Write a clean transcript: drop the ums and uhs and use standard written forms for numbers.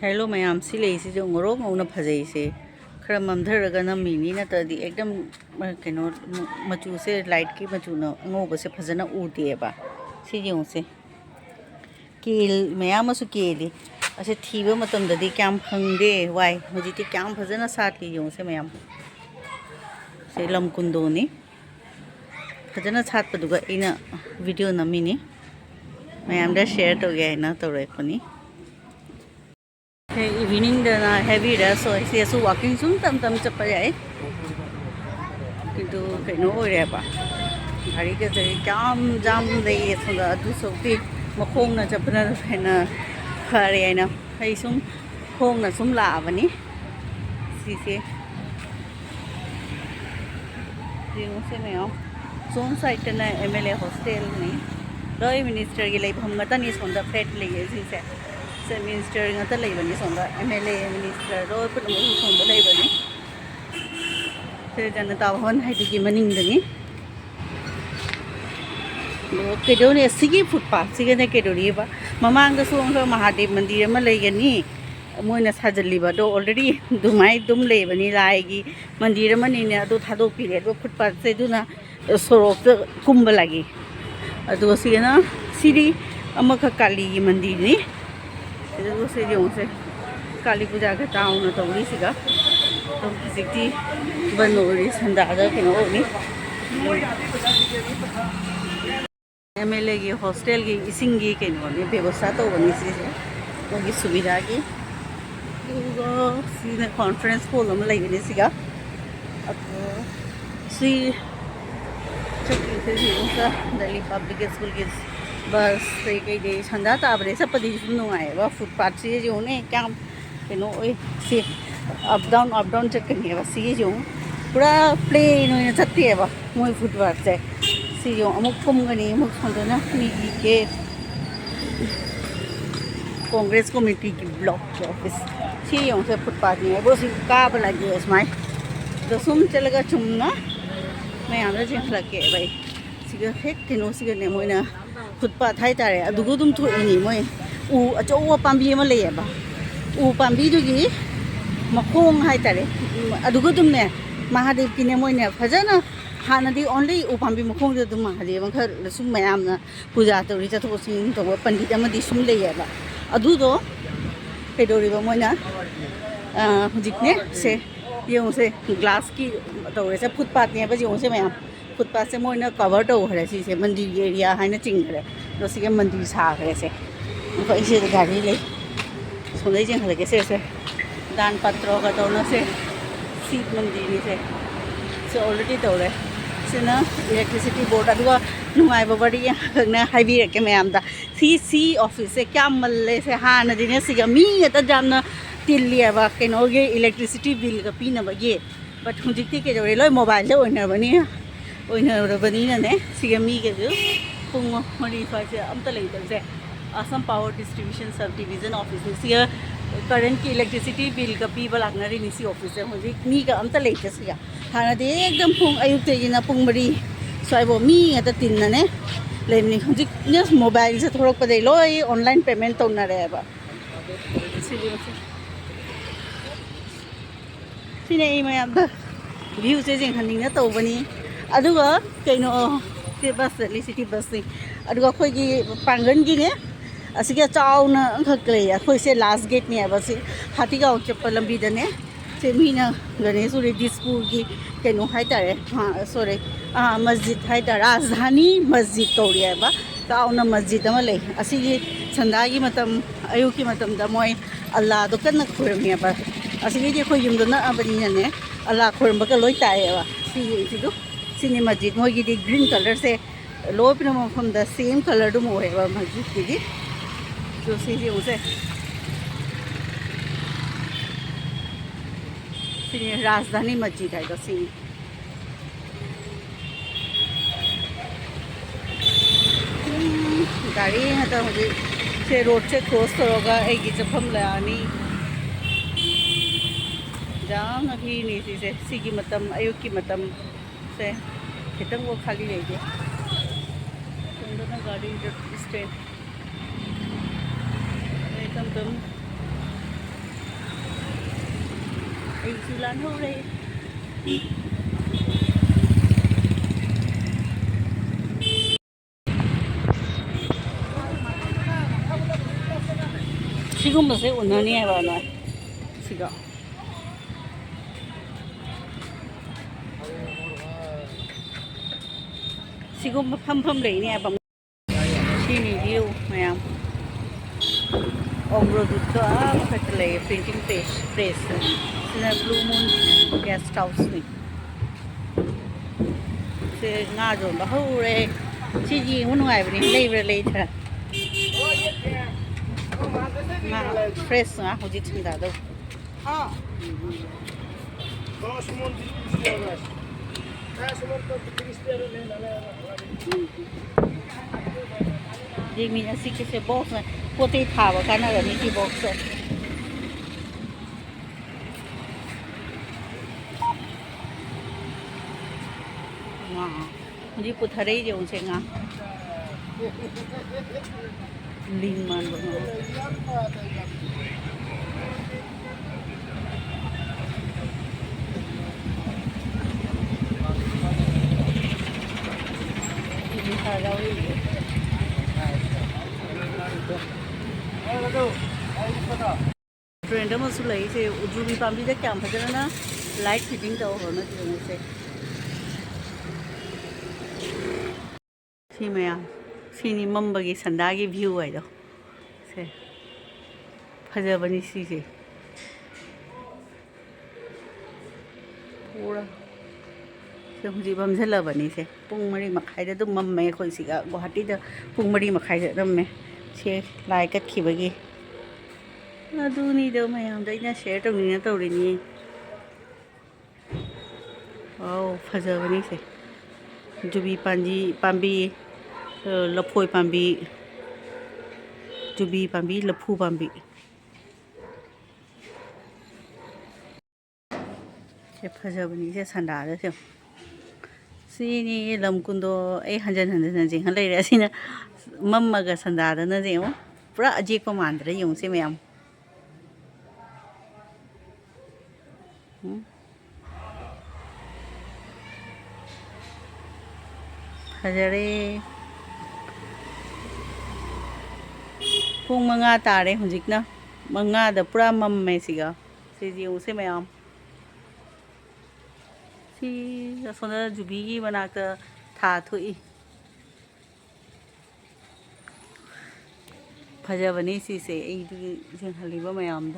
hello ma'am सी लेसे जो ngorok ngona phajai se khara mamdharaga na mini na tadi ekdam keno machu se light ki machu na ngoba se phajana ude ba si jong se kil ma'am asu kili ase thiba matam dadi kyam phangde wai hoji ti kyam phajana sat ki jong se ma'am se lam kundo ni phajana sat paduga ina video na mini ma'am da share to ge na to re pani evening दना heavy रस हो इसे सु walking सुन तम तम चप जाए किंतु कइनो ओरेबा गाड़ी के जरी काम जाम दे सुंगा अदु सोती मखोंग ना चपना फेना फरे आइना हई सुम खोंग ना सुम लाबनी सीसे जिंग से मेओ सोन साइड ना एमएलए हॉस्टल नि लॉय मिनिस्टर के लेभम गतनी सोंदा फ्लैट लेगे सीसे से minister ngata leibani sonda MLA minister ro pulmo sonda leibani se jana tawon haidi ki maning dani lo kedone sigi footpath sigi ne kedori ba mamang da song so mahadev mandir ma leigani moina sajali ba do already dumai dum leibani lai gi mandir ma ni ne adu thado pire do footpath se duna sorok kumba lagi adu sigana siri amaka kali gi mandir ni इधर से जो से काली पूजा के town तो उड़ी सिगा तो किसी बन हो रही संदादा के नो नहीं एमएलए की हॉस्टल की इसिंगी के नो ने व्यवस्था तो बनी सी है उनकी सुविधा की तो सीने कॉन्फ्रेंस हॉल में लगी नहीं सिगा अब सी चुकी से जो दिल्ली पब्लिक स्कूल की बस कई दे संदा ताबरे सब पदी नुआएबा फुटपाथ से जो ने क्या कनो से अप डाउन चेक करनी बस ये जो पूरा प्लेन होने चलती है बा मोई फुटपाथ से सी जो अमुक कुमगनी अमुक संदना मी के कांग्रेस कमेटी की ब्लॉक के ऑफिस सी जो से फुटपाथ नहीं है वो सी काब लगी है इसमें तो सुम चलेगा चुमना मैं आंध्र जिंग लगे भाई सिगा हेक किनो सिगा ने मोइना फुटपाथ है तारे अदुगु दुम थोइनी मोय उ अचौवा पांबी अमा लेयबा उ पांबी दुगी मखोंग है तारे अदुगु दुम ने महादेव की ने मोय ने फजना हानदी ओनली उ पांबी मखोंग दुम महादेव खर सुम मयामना पूजा तोरी चथोसिंग तो पंडित अमदी सुम लेयबा अदुदो पेदोरिबा मोयना हुजिकने से येउ से ग्लास की तोरे से फुटपाथ ने बजे से मयाम फुटपाथ से मोइना कवर तो है से मंदिर एरिया है चिंग्रे तो सी मंदिर साग्रे से इसे गाड़ी ले सोने जिंग लगे से दान पत्र का तो से सीट मंदिर से ऑलरेडी तौरे सिना इलेक्ट्रिसिटी बोर्ड अदुगा नुंगाइबा बड़ी ने हाइबीरके मैम दा सी ऑफिस से क्या मल्ले से हान दिने सिगा मी त जामना तिल्लियाबा केनोगे इलेक्ट्रिसिटी बिल का पीनबगे बट हुजिकती के जोरे लोय मोबाइल से ओइनरबनी ने सिगमी के जो पुंग मरी फाइसे अमता लेते Assam power distribution sub division office से करंट की इलेक्ट्रिसिटी बिल का पीब लागनरी निसी ऑफिस से मुझे मी का अमता लेते सिगा हाना दे एकदम पुंग अयुक्ते जिना पुंग मरी स्वाइबो मी अता तिन्नने लेमनी हुजिक ने मोबाइल से थोड़क पदे लोय ऑनलाइन पेमेंट तो न रहेबा सिने ई मैं अब व्यू से जिंग हनिंग तो बनी अदुगा कइनो से बस इलेक्ट्रिसिटी बस से अदुगा खोई की पांगन की ने असिगे चाउना खकले या खोई से लास्ट गेट ने बस हाटीगांव चप्पल लंबी दने से मीना गणेशपुरी दिसपुर की कइनो हाय तारे हां सॉरी मस्जिद हाय तारा राजधानी मस्जिद तौरिया बा चाउना मस्जिद अमा ले असिगे संदा की मतम अयु की मतम द मोय अल्लाह दो कन खुरमिया बा असिगे खोई युम दो ना अबनी ने अल्लाह खुरम का लोय ताएबा सी दो सिने मस्जिद मोगी दी ग्रीन कलर से लो पिन मफम द सेम कलर दु मोहेबा मस्जिद की जो सी उसे सिने राजधानी मस्जिद है तो सी गाड़ी है तो मुझे से रोड से क्रॉस करोगा एक जफम लानी जाम अभी नहीं से सी की मतम अयुक की मतम से खितंग वो खाली रह गया गाड़ी स्टैंड एकदम ꯑꯩꯁꯨ ꯂꯥꯟꯍꯧꯔꯦ 시금버섯에 온전히 해봐 너 시가 시금 펌펌 레이네 봐 시니 뷰 मैम अमरुदुद्ध मखटले प्रिंटिंग प्रेस सिना ब्लू मून गेस्ट हाउस में से nga जो bahore chi ji ngun ngai bani lei bra lei thara nga fresh nga hoji thunda do ha 10 mon 30 euros 10 mon to 30 euros le la ये मीना सी के से box में पोते था वो करना रही थी बॉक्स से हाँ मुझे पुथरे ही जो उनसे ना लिंग मान बोलो ये सारा वही ट्रेंड में सुलाई से उजुबी पाम्बी जा क्या फजर ना लाइट फिटिंग तो हो ना जो से सी में सीनी मम्बगी संदागी व्यू है जो से फजर बनी सी से पूरा से हुजी बमझला बनी से पुंग मरी मखाई दे तो मम्मे कोई सीगा गुवाहाटी द पुंग मरी मखाई दे रम्मे छे लाइक कटखिबगी अदुनी दो मयाम दैना शेयर तौनिना तौरिनी वाओ फजबनी से जुबी पांजी पांबी लफोय पांबी जुबी पांबी लफू पांबी से फजबनी से संदा से सिनी लमकुंदो ए हंजन हंजन जिंग लेरे सिना मम्मगा संदा ना जेओ पूरा अजीब मानद्रे यूं से मैम फजरे पुंग मंगा तारे हुजिकना मंगा द पूरा मम्मे सिगा से यूं से मैम सी सोना जुबी की बनाकर था थोई फजबनी सी से हलीबा मैम